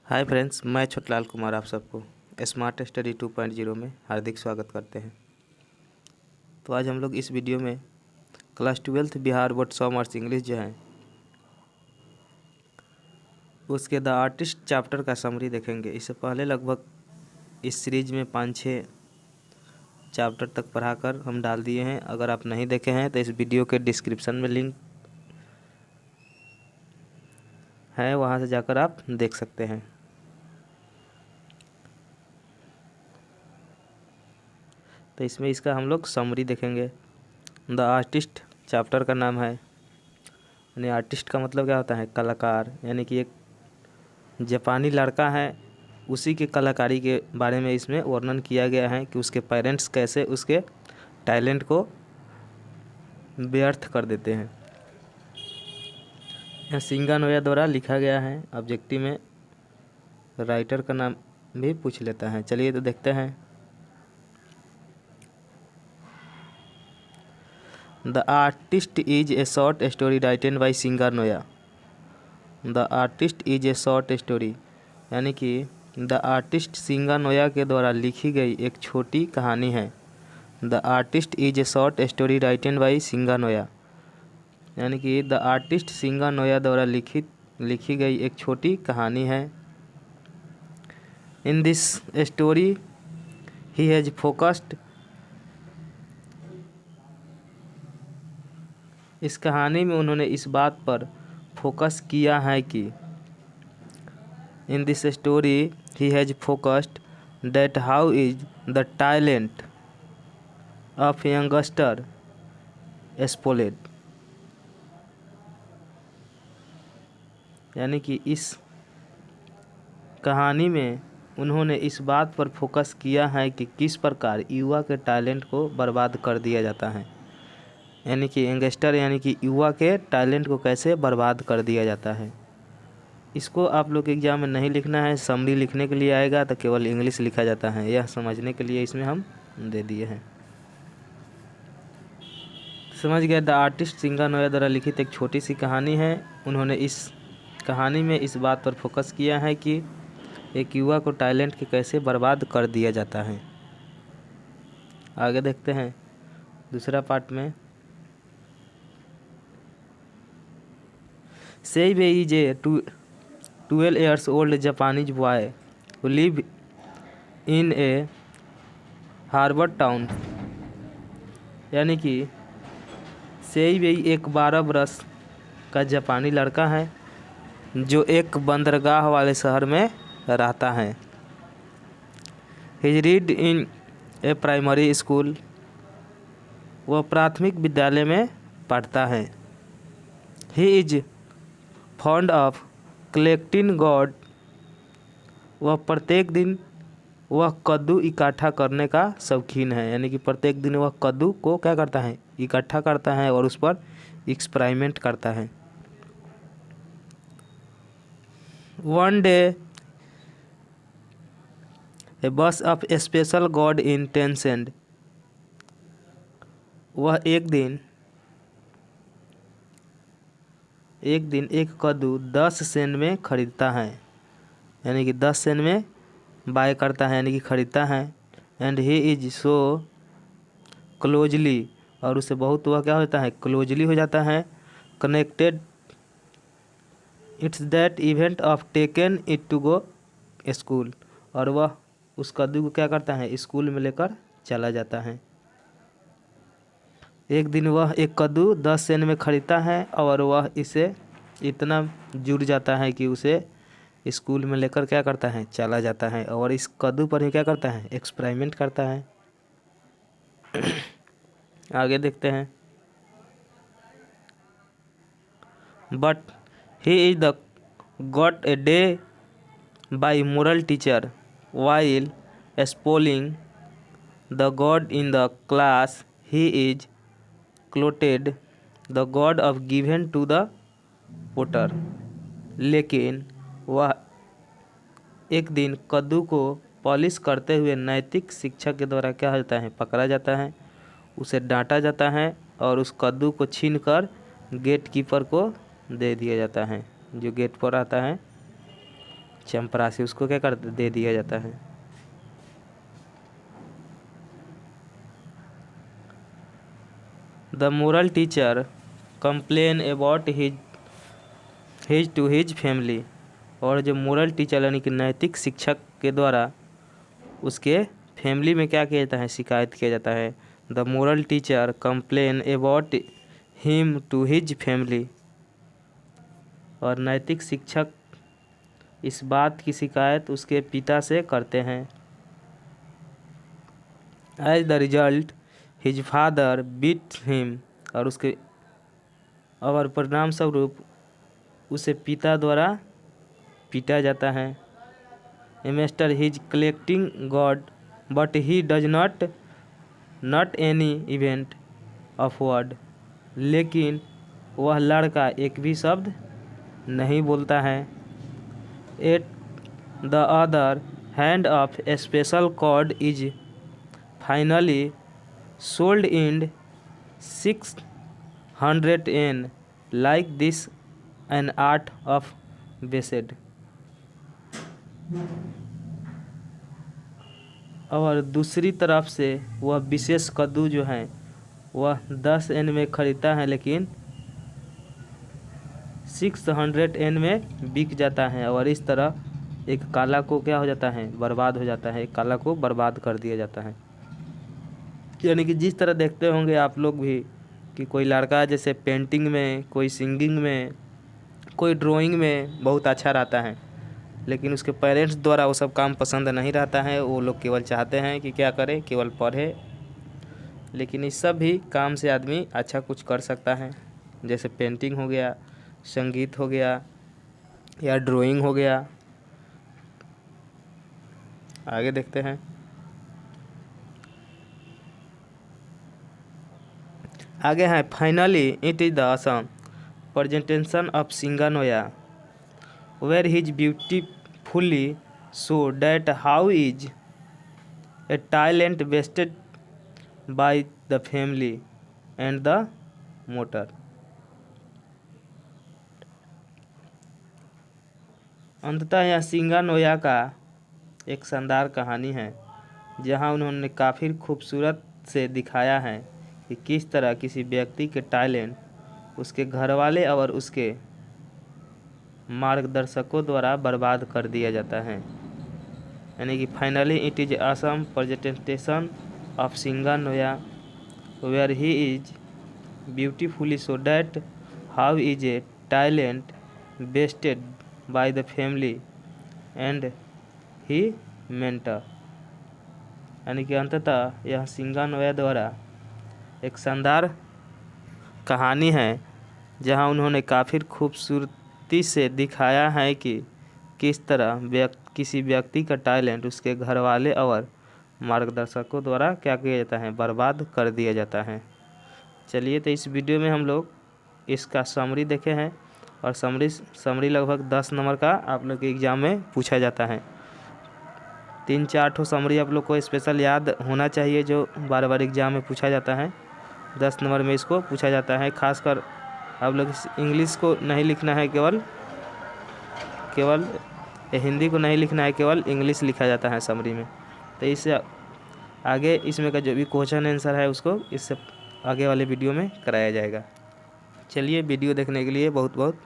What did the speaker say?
Hi friends, मैं छोटलाल कुमार आप सबको स्मार्ट स्टडी 2.0 में हार्दिक स्वागत करते हैं। तो आज हम लोग इस वीडियो में class 12th Bihar board commerce English जो है उसके द आर्टिस्ट चैप्टर का समरी देखेंगे। इससे पहले लगभग इस सीरीज में 5-6 चैप्टर तक पढ़ाकर हम डाल दिए हैं। अगर आप नहीं देखे हैं तो इस वीडियो के डिस्क्रिप्शन में लिंक है, वहाँ से जाकर आप देख सकते हैं। तो इसमें इसका हम लोग समरी देखेंगे। द आर्टिस्ट चैप्टर का नाम है, यानी आर्टिस्ट का मतलब क्या होता है? कलाकार। यानी कि एक जापानी लड़का है, उसी के कलाकारी के बारे में इसमें वर्णन किया गया है कि उसके पेरेंट्स कैसे उसके टैलेंट को व्यर्थ कर देते हैं। यह सिंगा नोया द्वारा लिखा गया है। ऑब्जेक्टिव में राइटर का नाम भी पूछ लेता है। चलिए तो देखते हैं। The artist is a short story written by Shiga Naoya. The artist is a short story, यानी कि द आर्टिस्ट सिंगा नोया के द्वारा लिखी गई एक छोटी कहानी है। The artist is a short story written by Shiga Noah, यानी कि द आर्टिस्ट सिंगा नोया द्वारा लिखी गई एक छोटी कहानी है। इन this story he has focused, इस कहानी में उन्होंने इस बात पर फोकस किया है कि in this story he has focused that how is the talent of youngster spoiled, यानी कि इस कहानी में उन्होंने इस बात पर फोकस किया है कि किस प्रकार युवा के टैलेंट को बर्बाद कर दिया जाता है। यानी कि यंगस्टर यानी कि युवा के टैलेंट को कैसे बर्बाद कर दिया जाता है। इसको आप लोग एग्जाम में नहीं लिखना है, समरी लिखने के लिए आएगा तो केवल इंग्लिश लिखा जाता है। यह समझने के लिए इसमें हम दे दिए हैं। समझ गए। द आर्टिस्ट सिंगा नोया द्वारा लिखित एक छोटी सी कहानी है। उन्होंने इस कहानी में इस बात पर फोकस किया है कि एक युवा को टैलेंट के कैसे बर्बाद कर दिया जाता है। आगे देखते हैं दूसरा पार्ट में। सेइबे is a 12 years old Japanese boy who live in a harbor town, यानी कि सेइबेई एक 12 वर्ष का जापानी लड़का है जो एक बंदरगाह वाले शहर में रहता है। He read in a primary school, वह प्राथमिक विद्यालय में पढ़ता है। He is fond of collecting gourd, वह प्रत्येक दिन वह कद्दू इकट्ठा करने का शौकीन है। यानी कि प्रत्येक दिन वह कद्दू को क्या करता है? इकट्ठा करता है और उस पर एक्सपेरिमेंट करता है। One day a bus of special god in 10 cent, वह एक दिन एक कद्दू 10 सेंट में खरीदता है। यानी कि 10 सेंट में बाय करता है, यानी कि खरीदता है। And he is so closely, और उससे बहुत वह क्या होता है? क्लोजली हो जाता है। Connected it's that event of taken it to go school, और वह उस कद्दू को क्या करता है? स्कूल में लेकर चला जाता है। एक दिन वह एक कद्दू 10 सेंट में खरीदता है और वह इसे इतना जुड़ जाता है कि उसे स्कूल में लेकर क्या करता है? चला जाता है और इस कद्दू पर ही क्या करता है? एक्सपेरिमेंट करता है। आगे देखते हैं। But he is the got a day by moral teacher while spoiling the gourd in the class he is clotted the gourd of given to the porter, लेकिन वह एक दिन कद्दू को पॉलिश करते हुए नैतिक शिक्षक के द्वारा क्या होता है? पकड़ा जाता है। उसे डांटा जाता है और उस कद्दू को छीनकर गेट कीपर को दे दिया जाता है, जो गेट पर आता है। चपरासी, उसको क्या कर दे दिया जाता है। The moral teacher complain about his to his family, और जो मोरल टीचर यानी कि नैतिक शिक्षक के द्वारा उसके फैमिली में क्या किया जाता है, शिकायत किया जाता है। The moral teacher complain about him to his family, और नैतिक शिक्षक इस बात की शिकायत उसके पिता से करते हैं। As the result his father beat him, और परिणाम स्वरूप उसे पिता द्वारा पीटा जाता है। A master his collecting gourd but he does not any event of word, लेकिन वह लड़का एक भी शब्द नहीं बोलता है। At the other hand of a special gourd is finally sold in 600 N, like this an art of based. और दूसरी तरफ से वह विशेष कद्दू जो है वह 10 N में खरीदता है, लेकिन 600 N में बिक जाता है। और इस तरह एक काला को क्या हो जाता है, बर्बाद हो जाता है, एक काला को बर्बाद कर दिया जाता है। यानी कि जिस तरह देखते होंगे आप लोग भी कि कोई लड़का जैसे पेंटिंग में, कोई सिंगिंग में, कोई ड्राइंग में बहुत अच्छा रहता है, लेकिन उसके पेरेंट्स द्वारा वो सब काम पसंद नहीं रहता है। वो लोग केवल चाहते हैं कि क्या करे, केवल पढ़े। लेकिन इस सब भी काम से आदमी अच्छा कुछ कर सकता है, जैसे पेंटिंग हो गया, संगीत हो गया, या ड्राइंग हो गया। आगे देखते हैं। आगे है finally it is the awesome presentation of Shiga Naoya where his beautifully show that how is a talent wasted by the family and the mentor. अंततः यह सिंगानोया का एक शानदार कहानी है, जहां उन्होंने काफ़ी खूबसूरत से दिखाया है कि किस तरह किसी व्यक्ति के टैलेंट उसके घरवाले और उसके मार्गदर्शकों द्वारा बर्बाद कर दिया जाता है। यानी कि finally it is awesome presentation of Shiga Naoya where he is beautifully show that how is a talent wasted by the family and he mentor. यानी कि अंततः यह सिंगानोया द्वारा एक शानदार कहानी है, जहां उन्होंने काफ़ी खूबसूरती से दिखाया है कि किस तरह किसी व्यक्ति का टैलेंट उसके घर वाले और मार्गदर्शकों द्वारा क्या किया जाता है, बर्बाद कर दिया जाता है। चलिए, तो इस वीडियो में हम लोग इसका समरी देखे हैं, और समरी लगभग 10 नंबर का आप लोग के एग्ज़ाम में पूछा जाता है। 3-4 ठो समरी आप लोग को स्पेशल याद होना चाहिए, जो बार बार एग्ज़ाम में पूछा जाता है। 10 नंबर में इसको पूछा जाता है। खासकर आप लोग इंग्लिश को नहीं लिखना है, केवल हिंदी को नहीं लिखना है, केवल इंग्लिश लिखा जाता है समरी में। तो इससे आगे इसमें का जो भी क्वेश्चन आंसर है उसको इससे आगे वाले वीडियो में कराया जाएगा। चलिए, वीडियो देखने के लिए बहुत बहुत